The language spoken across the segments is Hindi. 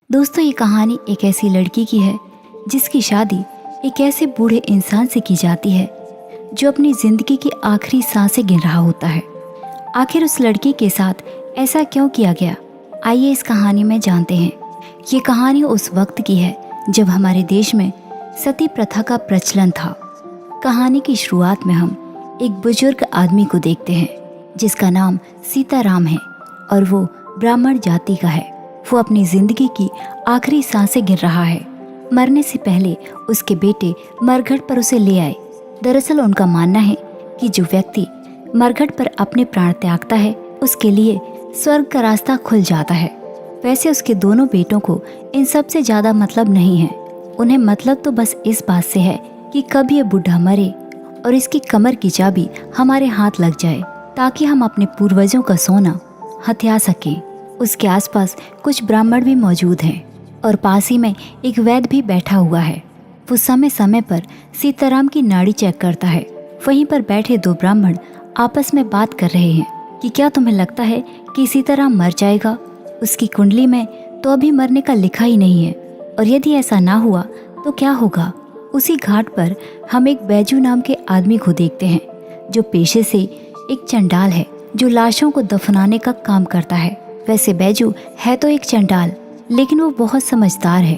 दोस्तों, ये कहानी एक ऐसी लड़की की है जिसकी शादी एक ऐसे बूढ़े इंसान से की जाती है जो अपनी जिंदगी की आखिरी सांसें गिन रहा होता है। आखिर उस लड़की के साथ ऐसा क्यों किया गया, आइए इस कहानी में जानते हैं। ये कहानी उस वक्त की है जब हमारे देश में सती प्रथा का प्रचलन था। कहानी की शुरुआत में हम एक बुजुर्ग आदमी को देखते हैं जिसका नाम सीताराम है और वो ब्राह्मण जाति का है। वो अपनी जिंदगी की आखिरी सांसें गिन रहा है। मरने से पहले उसके बेटे मरघट पर उसे ले आए। दरअसल उनका मानना है कि जो व्यक्ति मरघट पर अपने प्राण त्यागता है उसके लिए स्वर्ग का रास्ता खुल जाता है। वैसे उसके दोनों बेटों को इन सब से ज्यादा मतलब नहीं है। उन्हें मतलब तो बस इस बात से है कि कब ये बुढ़ा मरे और इसकी कमर की चाबी हमारे हाथ लग जाए ताकि हम अपने पूर्वजों का सोना हथिया सकें। उसके आसपास कुछ ब्राह्मण भी मौजूद हैं और पास ही में एक वैद्य भी बैठा हुआ है। वो समय समय पर सीताराम की नाड़ी चेक करता है। वहीं पर बैठे दो ब्राह्मण आपस में बात कर रहे हैं कि क्या तुम्हें लगता है कि सीताराम मर जाएगा? उसकी कुंडली में तो अभी मरने का लिखा ही नहीं है, और यदि ऐसा ना हुआ तो क्या होगा? उसी घाट पर हम एक बैजू नाम के आदमी को देखते हैं जो पेशे से एक चंडाल है जो लाशों को दफनाने का काम करता है। वैसे बैजू है तो एक चंडाल, लेकिन वो बहुत समझदार है।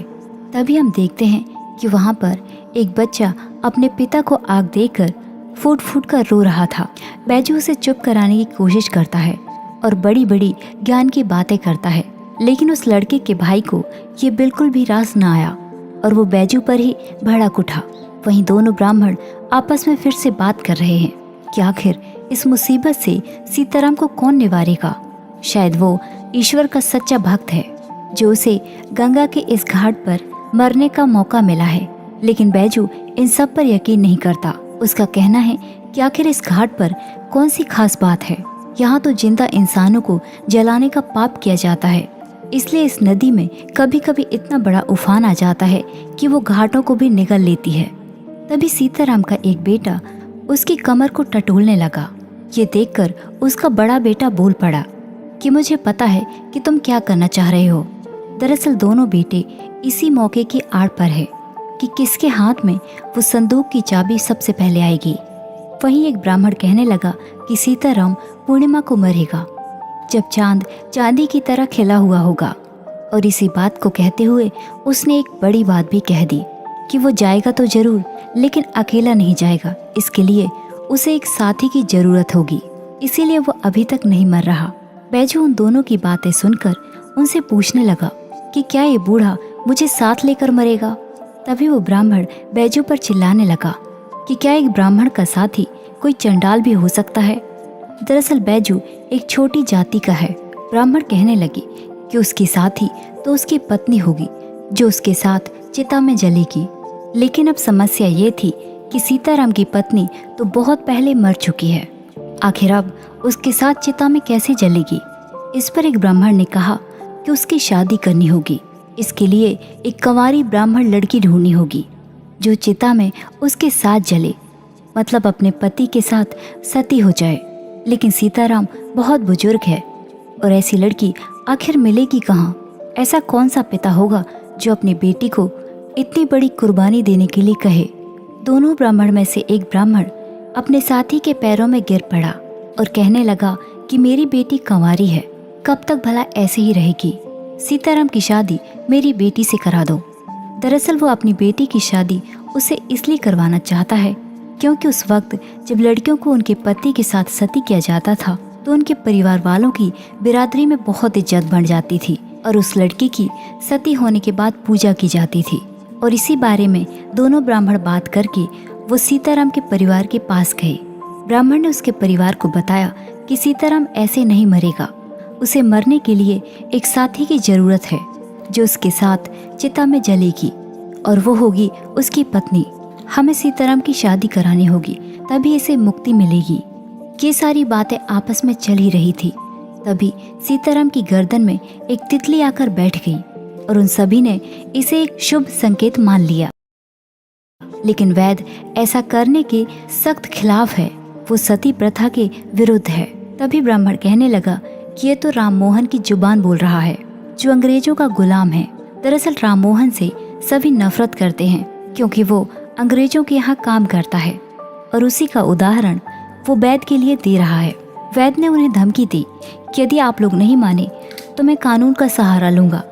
तभी हम देखते हैं कि वहाँ पर एक बच्चा अपने पिता को आग देकर फूट फूट कर रो रहा था। बैजू उसे चुप कराने की कोशिश करता है और बड़ी बड़ी ज्ञान की बातें करता है, लेकिन उस लड़के के भाई को ये बिल्कुल भी रास न आया और वो बैजू पर ही भड़क उठा। वहीं दोनों ब्राह्मण आपस में फिर से बात कर रहे हैं कि आखिर इस मुसीबत से सीताराम को कौन निवारेगा। शायद वो ईश्वर का सच्चा भक्त है जो उसे गंगा के इस घाट पर मरने का मौका मिला है। लेकिन बैजू इन सब पर यकीन नहीं करता। उसका कहना है कि आखिर इस घाट पर कौन सी खास बात है। यहाँ तो जिंदा इंसानों को जलाने का पाप किया जाता है, इसलिए इस नदी में कभी कभी इतना बड़ा उफान आ जाता है कि वो घाटों को भी निगल लेती है। तभी सीताराम का एक बेटा उसकी कमर को टटोलने लगा। ये देखकर उसका बड़ा बेटा बोल पड़ा कि मुझे पता है कि तुम क्या करना चाह रहे हो। दरअसल दोनों बेटे इसी मौके की आड़ पर है कि किसके हाथ में वो संदूक की चाबी सबसे पहले आएगी। वहीं एक ब्राह्मण कहने लगा कि सीताराम पूर्णिमा को मरेगा जब चांद चांदी की तरह खिला हुआ होगा। और इसी बात को कहते हुए उसने एक बड़ी बात भी कह दी कि वो जाएगा तो जरूर, लेकिन अकेला नहीं जाएगा। इसके लिए उसे एक साथी की जरूरत होगी, इसीलिए वो अभी तक नहीं मर रहा। बैजू उन दोनों की बातें सुनकर उनसे पूछने लगा कि क्या ये बूढ़ा मुझे साथ लेकर मरेगा। तभी वो ब्राह्मण बैजू पर चिल्लाने लगा कि क्या एक ब्राह्मण का साथी कोई चंडाल भी हो सकता है। दरअसल बैजू एक छोटी जाति का है। ब्राह्मण कहने लगे कि उसकी साथी तो उसकी पत्नी होगी जो उसके साथ चिता में जलेगी। लेकिन अब समस्या ये थी कि सीताराम की पत्नी तो बहुत पहले मर चुकी है। आखिर अब उसके साथ चिता में कैसे जलेगी? इस पर एक ब्राह्मण ने कहा कि उसकी शादी करनी होगी। इसके लिए एक कंवारी ब्राह्मण लड़की ढूंढनी होगी जो चिता में उसके साथ जले, मतलब अपने पति के साथ सती हो जाए। लेकिन सीताराम बहुत बुजुर्ग है और ऐसी लड़की आखिर मिलेगी कहाँ? ऐसा कौन सा पिता होगा जो अपनी बेटी को इतनी बड़ी कुर्बानी देने के लिए कहे? दोनों ब्राह्मण में से एक ब्राह्मण अपने साथी के पैरों में गिर पड़ा और कहने लगा कि मेरी बेटी कंवारी है, कब तक भला ऐसे ही रहेगी? सीताराम की शादी मेरी बेटी से करा दो। दरअसल वो अपनी बेटी की शादी उसे इसलिए करवाना चाहता है क्योंकि उस वक्त जब लड़कियों को उनके पति के साथ सती किया जाता था तो उनके परिवार वालों की बिरादरी में बहुत इज्जत बढ़ जाती थी और उस लड़की की सती होने के बाद पूजा की जाती थी। और इसी बारे में दोनों ब्राह्मण बात करके वो सीताराम के परिवार के पास गए। ब्राह्मण ने उसके परिवार को बताया कि सीताराम ऐसे नहीं मरेगा, उसे मरने के लिए एक साथी की जरूरत है जो उसके साथ चिता में जलेगी और वो होगी उसकी पत्नी। हमें सीताराम की शादी करानी होगी, तभी इसे मुक्ति मिलेगी। ये सारी बातें आपस में चल ही रही थी। तभी सीताराम की गर्दन में एक तितली आकर बैठ गई और उन सभी ने इसे एक शुभ संकेत मान लिया। लेकिन वैद्य ऐसा करने के सख्त खिलाफ है, वो सती प्रथा के विरुद्ध है। तभी ब्राह्मण कहने लगा कि ये तो राम मोहन की जुबान बोल रहा है जो अंग्रेजों का गुलाम है। दरअसल राममोहन से सभी नफरत करते हैं क्योंकि वो अंग्रेजों के यहाँ काम करता है और उसी का उदाहरण वो वैद के लिए दे रहा है। वैद ने उन्हें धमकी दी कि यदि आप लोग नहीं माने तो मैं कानून का सहारा लूंगा।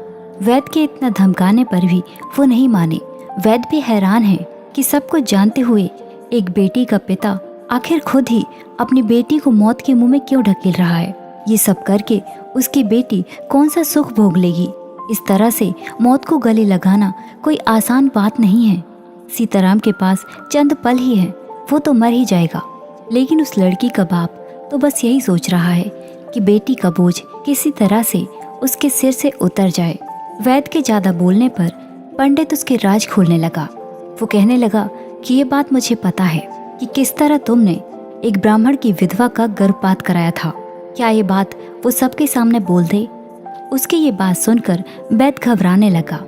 वैद के इतना धमकाने पर भी वो नहीं माने। वैद भी हैरान है कि सब कुछ जानते हुए एक बेटी का पिता आखिर खुद ही अपनी बेटी को मौत के मुंह में क्यों ढकेल रहा है। ये सब करके उसकी बेटी कौन सा सुख भोग लेगी। इस तरह से मौत को गले लगाना कोई आसान बात नहीं है। सीताराम के पास चंद पल ही है, वो तो मर ही जाएगा। लेकिन उस लड़की का बाप तो बस यही सोच रहा है कि बेटी का बोझ किसी तरह से उसके सिर से उतर जाए। वैद के ज्यादा बोलने पर पंडित उसके राज खोलने लगा। वो कहने लगा कि ये बात मुझे पता है कि किस तरह तुमने एक ब्राह्मण की विधवा का गर्भपात कराया था। क्या ये बात वो सबके सामने बोल दे? उसकी ये बात सुनकर वैद घबराने लगा।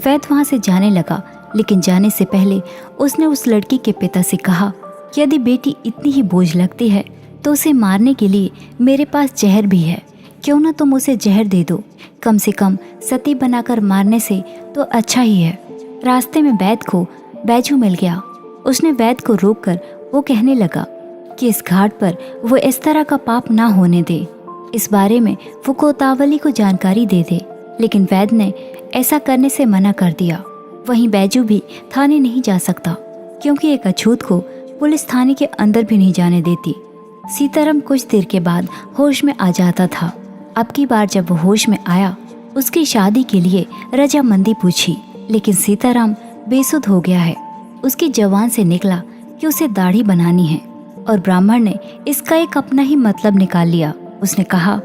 वैद वहां से जाने लगा, लेकिन जाने से पहले उसने उस लड़की के पिता से कहा कि यदि बेटी इतनी ही बोझ लगती है तो उसे मारने के लिए मेरे पास जहर भी है। क्यों ना तुम उसे जहर दे दो, कम से कम सती बनाकर मारने से तो अच्छा ही है। रास्ते में वैद को बैजू मिल गया। उसने वैद को रोककर वो कहने लगा कि इस घाट पर वो इस तरह का पाप ना होने दे। इस बारे में वो कोतावली को जानकारी दे दे, लेकिन वैद ने ऐसा करने से मना कर दिया। वहीं बैजू भी थाने नहीं जा सकता क्योंकि एक अछूत को पुलिस थाने के अंदर भी नहीं जाने देती। सीताराम कुछ देर के बाद होश में आ जाता था। अब की बार जब वो होश में आया, उसकी शादी के लिए रजामंदी पूछी, लेकिन सीताराम बेसुध हो गया है। उसकी जबान से निकला कि उसे दाढ़ी बनानी है और ब्राह्मण ने इसका एक अपना ही मतलब निकाल लिया। उसने कहा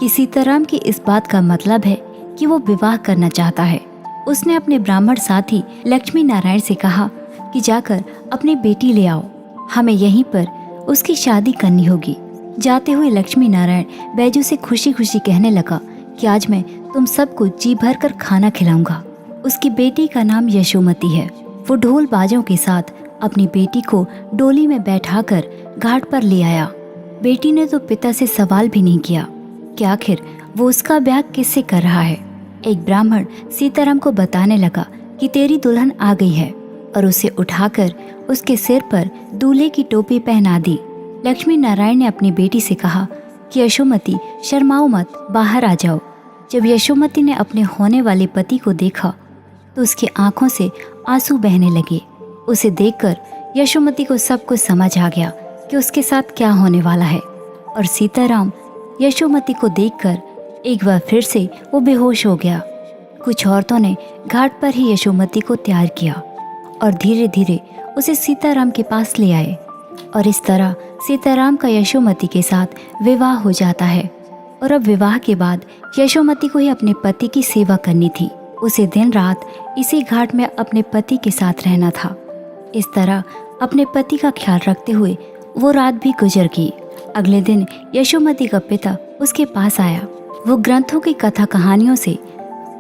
कि सीताराम की इस बात का मतलब है कि वो विवाह करना चाहता है। उसने अपने ब्राह्मण साथी लक्ष्मी नारायण से कहा कि जाकर अपनी बेटी ले आओ, हमें यहीं पर उसकी शादी करनी होगी। जाते हुए लक्ष्मी नारायण बैजू से खुशी खुशी कहने लगा कि आज मैं तुम सबको जी भर कर खाना खिलाऊंगा। उसकी बेटी का नाम यशोमती है। वो ढोल बाजों के साथ अपनी बेटी को डोली में बैठाकर घाट पर ले आया। बेटी ने तो पिता से सवाल भी नहीं किया कि आखिर वो उसका ब्याह किससे कर रहा है। एक ब्राह्मण सीताराम को बताने लगा कि तेरी दुल्हन आ गई है और उसे उठाकर उसके सिर पर दूल्हे की टोपी पहना दी। लक्ष्मी नारायण ने अपनी बेटी से कहा कि यशोमती शर्माओ मत, बाहर आ जाओ। जब यशोमती ने अपने होने वाले पति को देखा तो उसकी आंखों से आंसू बहने लगे। उसे देखकर यशोमती को सब कुछ समझ आ गया कि उसके साथ क्या होने वाला है और सीताराम यशोमती को देखकर एक बार फिर से वो बेहोश हो गया। कुछ औरतों ने घाट पर ही यशोमती को तैयार किया और धीरे धीरे उसे सीताराम के पास ले आए और इस तरह सीताराम का यशोमती के साथ विवाह हो जाता है। और अब विवाह के बाद यशोमती को ही अपने पति की सेवा करनी थी। उसे दिन रात इसी घाट में अपने पति के साथ रहना था। इस तरह अपने पति का ख्याल रखते हुए वो रात भी गुजर गई। अगले दिन यशोमती का पिता उसके पास आया। वो ग्रंथों की कथा कहानियों से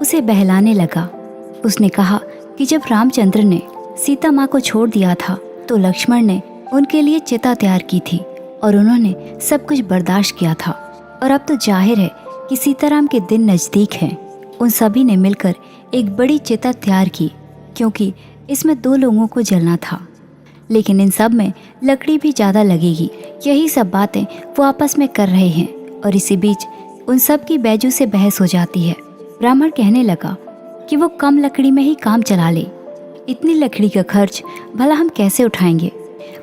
उसे बहलाने लगा। उसने कहा कि जब रामचंद्र ने सीता माँ को छोड़ दिया था तो लक्ष्मण ने उनके लिए चिता तैयार की थी और उन्होंने सब कुछ बर्दाश्त किया था। और अब तो जाहिर है कि सीताराम के दिन नज़दीक हैं। उन सभी ने मिलकर एक बड़ी चिता तैयार की क्योंकि इसमें 2 लोगों को जलना था, लेकिन इन सब में लकड़ी भी ज़्यादा लगेगी। यही सब बातें वो आपस में कर रहे हैं और इसी बीच उन सब की बैजू से बहस हो जाती है। ब्राह्मण कहने लगा कि वो कम लकड़ी में ही काम चला ले, इतनी लकड़ी का खर्च भला हम कैसे उठाएंगे।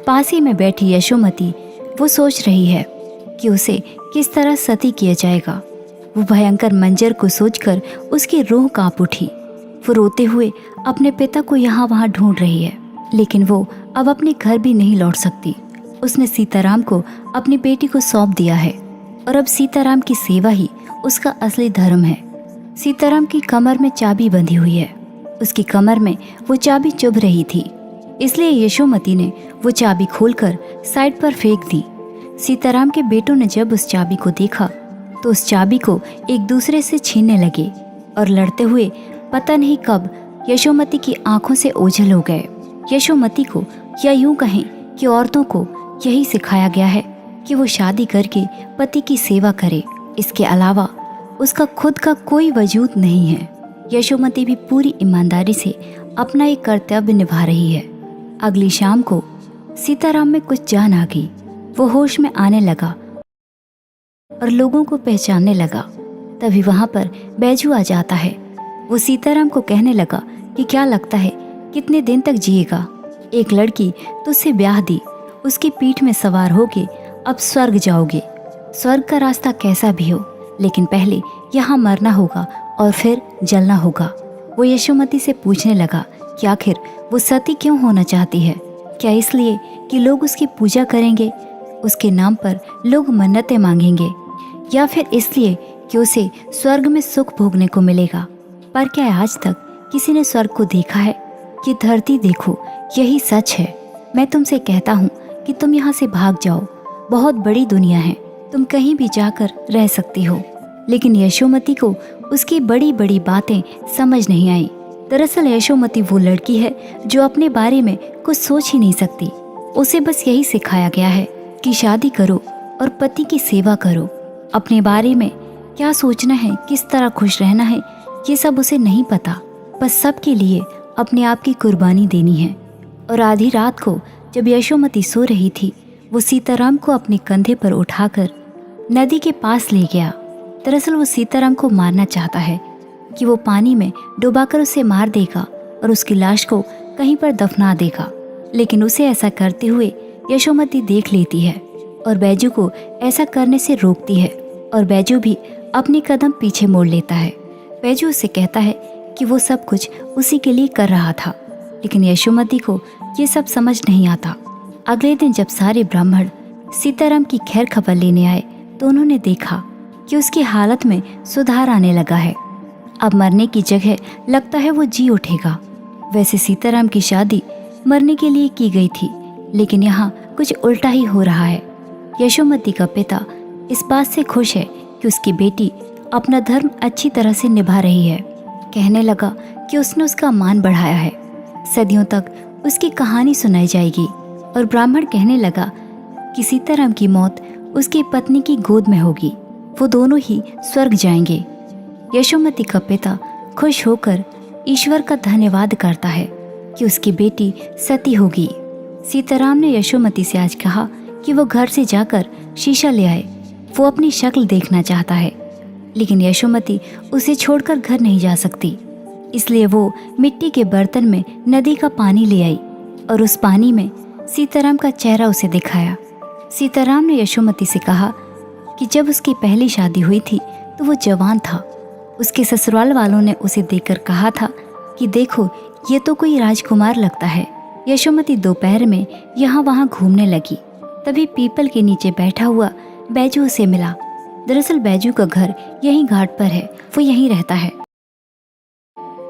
पास ही में बैठी यशोमती वो सोच रही है कि उसे किस तरह सती किया जाएगा। वो भयंकर मंजर को सोचकर उसकी रूह कांप उठी। वो रोते हुए अपने पिता को यहाँ वहाँ ढूंढ रही है, लेकिन वो अब अपने घर भी नहीं लौट सकती। उसने सीताराम को अपनी बेटी को सौंप दिया है और अब सीताराम की सेवा ही उसका असली धर्म है। सीताराम की कमर में चाबी बंधी हुई है। उसकी कमर में वो चाबी चुभ रही थी, इसलिए यशोमती ने वो चाबी खोलकर साइड पर फेंक दी। सीताराम के बेटों ने जब उस चाबी को देखा तो उस चाबी को एक दूसरे से छीनने लगे और लड़ते हुए पता नहीं कब यशोमती की आंखों से ओझल हो गए। यशोमती को, या यूं कहें कि औरतों को, यही सिखाया गया है कि वो शादी करके पति की सेवा करे। इसके अलावा उसका खुद का कोई वजूद नहीं है। यशोमती भी पूरी ईमानदारी से अपना एक कर्तव्य निभा रही है। अगली शाम को सीताराम में कुछ जान आ गई। वो होश में आने लगा और लोगों को पहचानने लगा। तभी वहां पर बैजू आ जाता है। वो सीताराम को कहने लगा कि क्या लगता है कितने दिन तक जिएगा? एक लड़की तुझसे ब्याह दी, उसकी पीठ में सवार होके अब स्वर्ग जाओगे। स्वर्ग का रास्ता कैसा भी हो, लेकिन पहले यहाँ मरना होगा और फिर जलना होगा। वो यशोमती से पूछने लगा कि आखिर वो सती क्यों होना चाहती है? क्या इसलिए कि लोग उसकी पूजा करेंगे, उसके नाम पर लोग मन्नतें मांगेंगे, या फिर इसलिए कि उसे स्वर्ग में सुख भोगने को मिलेगा? पर क्या आज तक किसी ने स्वर्ग को देखा है? कि धरती देखो, यही सच है। मैं तुमसे कहता हूँ कि तुम यहाँ से भाग जाओ। बहुत बड़ी दुनिया है, तुम कहीं भी जाकर रह सकती हो। लेकिन यशोमती को उसकी बड़ी बड़ी बातें समझ नहीं आई। दरअसल यशोमती वो लड़की है जो अपने बारे में कुछ सोच ही नहीं सकती। उसे बस यही सिखाया गया है कि शादी करो और पति की सेवा करो। अपने बारे में क्या सोचना है, किस तरह खुश रहना है, ये सब उसे नहीं पता। बस सबके लिए अपने आप की कुर्बानी देनी है। और आधी रात को जब यशोमती सो रही थी, वो सीताराम को अपने कंधे पर उठाकर नदी के पास ले गया। दरअसल वो सीताराम को मारना चाहता है कि वो पानी में डुबाकर उसे मार देगा और उसकी लाश को कहीं पर दफना देगा। लेकिन उसे ऐसा करते हुए यशोमती देख लेती है और बैजू को ऐसा करने से रोकती है, और बैजू भी अपनी कदम पीछे मोड़ लेता है। बैजू उसे कहता है कि वो सब कुछ उसी के लिए कर रहा था, लेकिन यशोमती को ये सब समझ नहीं आता। अगले दिन जब सारे ब्राह्मण सीताराम की खैर खबर लेने आए तो उन्होंने देखा कि उसकी हालत में सुधार आने लगा है। अब मरने की जगह लगता है वो जी उठेगा। वैसे सीताराम की शादी मरने के लिए की गई थी, लेकिन यहाँ कुछ उल्टा ही हो रहा है। यशोमती का पिता इस बात से खुश है कि उसकी बेटी अपना धर्म अच्छी तरह से निभा रही है। कहने लगा कि उसने उसका मान बढ़ाया है, सदियों तक उसकी कहानी सुनाई जाएगी। और ब्राह्मण कहने लगा कि सीताराम की मौत उसकी पत्नी की गोद में होगी, वो दोनों ही स्वर्ग जाएंगे। यशोमती का पिता खुश होकर ईश्वर का धन्यवाद करता है कि उसकी बेटी सती होगी। सीताराम ने यशोमती से आज कहा कि वो घर से जाकर शीशा ले आए। वो अपनी शक्ल देखना चाहता है, लेकिन यशोमती उसे छोड़कर घर नहीं जा सकती। इसलिए वो मिट्टी के बर्तन में नदी का पानी ले आई और उस पानी में सीताराम का चेहरा उसे दिखाया। सीताराम ने यशोमती से कहा कि जब उसकी पहली शादी हुई थी तो वो जवान था। उसके ससुराल वालों ने उसे देखकर कहा था कि देखो, ये तो कोई राजकुमार लगता है। यशोमती दोपहर में यहाँ वहाँ घूमने लगी। तभी पीपल के नीचे बैठा हुआ बैजू उसे मिला। दरअसल बैजू का घर यहीं घाट पर है, वो यहीं रहता है।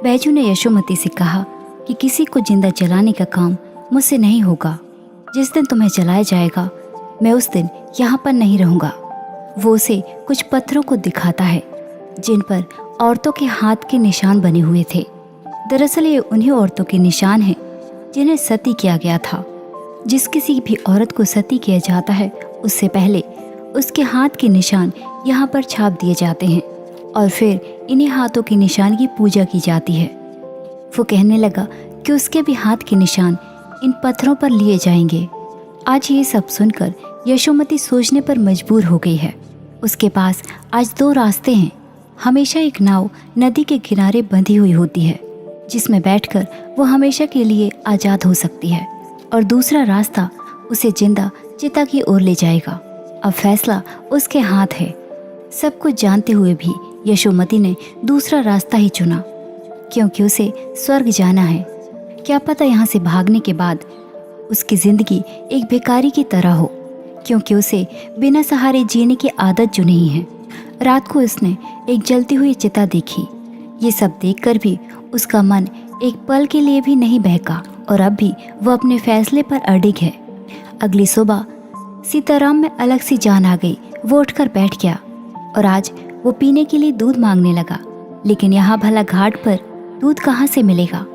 बैजू ने यशोमती से कहा कि किसी को जिंदा जलाने का काम मुझसे नहीं होगा। जिस दिन तुम्हें जलाया जाएगा, मैं उस दिन यहाँ पर नहीं रहूँगा। वो उसे कुछ पत्थरों को दिखाता है जिन पर औरतों के हाथ के निशान बने हुए थे। दरअसल ये उन्हीं औरतों के निशान हैं जिन्हें सती किया गया था। जिस किसी भी औरत को सती किया जाता है, उससे पहले उसके हाथ के निशान यहाँ पर छाप दिए जाते हैं और फिर इन्हीं हाथों के निशान की पूजा की जाती है। वो कहने लगा कि उसके भी हाथ के निशान इन पत्थरों पर लिए जाएंगे। आज ये सब सुनकर यशोमती सोचने पर मजबूर हो गई है। उसके पास आज दो रास्ते हैं। हमेशा एक नाव नदी के किनारे बंधी हुई होती है जिसमें बैठकर वो हमेशा के लिए आज़ाद हो सकती है, और दूसरा रास्ता उसे जिंदा चिता की ओर ले जाएगा। अब फैसला उसके हाथ है। सब कुछ जानते हुए भी यशोमती ने दूसरा रास्ता ही चुना, क्योंकि उसे स्वर्ग जाना है। क्या पता यहाँ से भागने के बाद उसकी जिंदगी एक भिखारी की तरह हो, क्योंकि उसे बिना सहारे जीने की आदत जो नहीं है। रात को उसने एक जलती हुई चिता देखी। ये सब देखकर भी उसका मन एक पल के लिए भी नहीं बहका, और अब भी वो अपने फैसले पर अडिग है। अगली सुबह सीताराम में अलग सी जान आ गई। वो उठकर बैठ गया और आज वो पीने के लिए दूध मांगने लगा, लेकिन यहाँ भला घाट पर दूध कहाँ से मिलेगा।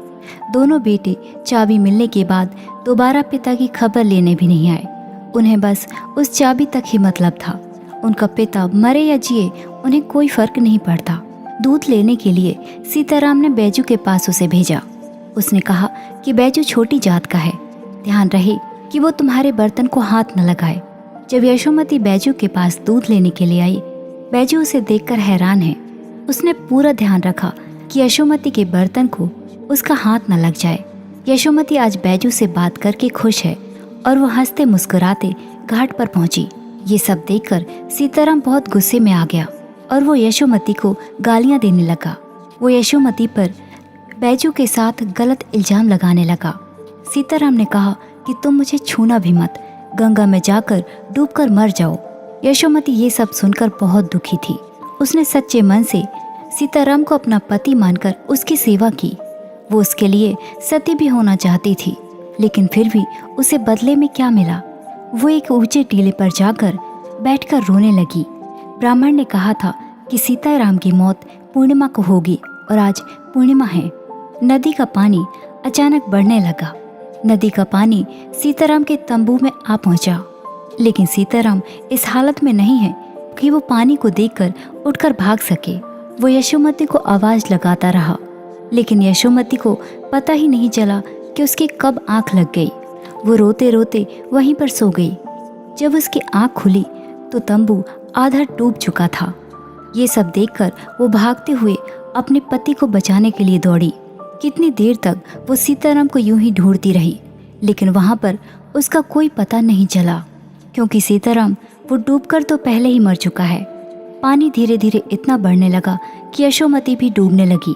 दोनों बेटे चाबी मिलने के बाद दोबारा पिता की खबर लेने भी नहीं आए। उन्हें बस उस चाबी तक ही मतलब था। उनका पिता मरे या जिए उन्हें कोई फर्क नहीं पड़ता। दूध लेने के लिए सीताराम ने बैजू के पास उसे भेजा। उसने कहा कि बैजू छोटी जात का है, ध्यान रहे कि वो तुम्हारे बर्तन को हाथ न लगाए। जब यशोमती बैजू के पास दूध लेने के लिए आई, बैजू उसे देखकर हैरान है। उसने पूरा ध्यान रखा कि यशोमती के बर्तन को उसका हाथ न लग जाए। यशोमती आज बैजू से बात करके खुश है और वो हंसते मुस्कुराते घाट पर पहुंची। ये सब देखकर सीताराम बहुत गुस्से में आ गया और वो यशोमती को गालियां देने लगा। वो यशोमती पर बैजू के साथ गलत इल्जाम लगाने लगा। सीताराम ने कहा कि तुम मुझे छूना भी मत, गंगा में जाकर डूबकर मर जाओ। यशोमती ये सब सुनकर बहुत दुखी थी। उसने सच्चे मन से सीताराम को अपना पति मानकर उसकी सेवा की। वो उसके लिए सती भी होना चाहती थी, लेकिन फिर भी उसे बदले में क्या मिला? वो एक ऊंचे टीले पर जाकर बैठकर रोने लगी। ब्राह्मण ने कहा था कि सीताराम की मौत पूर्णिमा को होगी और आज पूर्णिमा है। नदी का पानी अचानक बढ़ने लगा। नदी का पानी सीताराम के तंबू में आ पहुंचा, लेकिन सीताराम इस हालत में नहीं है कि वो पानी को देखकर उठकर भाग सके। वो यशोमती को आवाज लगाता रहा, लेकिन यशोमती को पता ही नहीं चला कि उसकी कब आंख लग गई। वो रोते रोते वहीं पर सो गई। जब उसकी आंख खुली तो तंबू आधा डूब चुका था। ये सब देखकर वो भागते हुए अपने पति को बचाने के लिए दौड़ी। कितनी देर तक वो सीताराम को यूं ही ढूंढती रही, लेकिन वहां पर उसका कोई पता नहीं चला, क्योंकि सीताराम वो डूबकर तो पहले ही मर चुका है। पानी धीरे धीरे इतना बढ़ने लगा कि यशोमती भी डूबने लगी।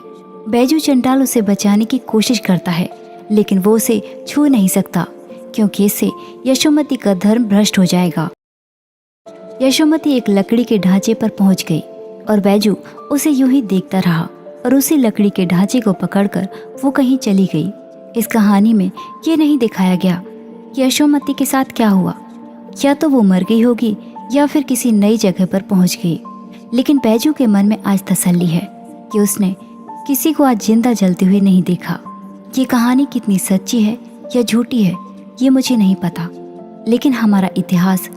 बैजू चंडाल उसे बचाने की कोशिश करता है, लेकिन वो उसे छू नहीं सकता, क्योंकि इससे यशोमती का धर्म भ्रष्ट हो जाएगा। यशोमती एक लकड़ी के ढांचे पर पहुंच गई और बैजू उसे यूं ही देखता रहा और उसी लकड़ी के ढांचे को पकड़कर वो कहीं चली गई। इस कहानी में ये नहीं दिखाया गया कि यशोमती के साथ क्या हुआ। या तो वो मर गई होगी या फिर किसी नई जगह पर पहुंच गई, लेकिन बैजू के मन में आज तसल्ली है कि उसने किसी को आज जिंदा जलते हुए नहीं देखा। ये कहानी कितनी सच्ची है या झूठी है ये मुझे नहीं पता, लेकिन हमारा इतिहास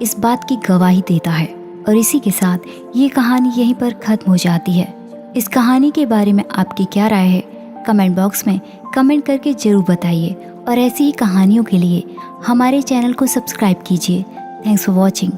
इस बात की गवाही देता है। और इसी के साथ ये कहानी यहीं पर खत्म हो जाती है। इस कहानी के बारे में आपकी क्या राय है, कमेंट बॉक्स में कमेंट करके ज़रूर बताइए। और ऐसी ही कहानियों के लिए हमारे चैनल को सब्सक्राइब कीजिए। Thanks for watching.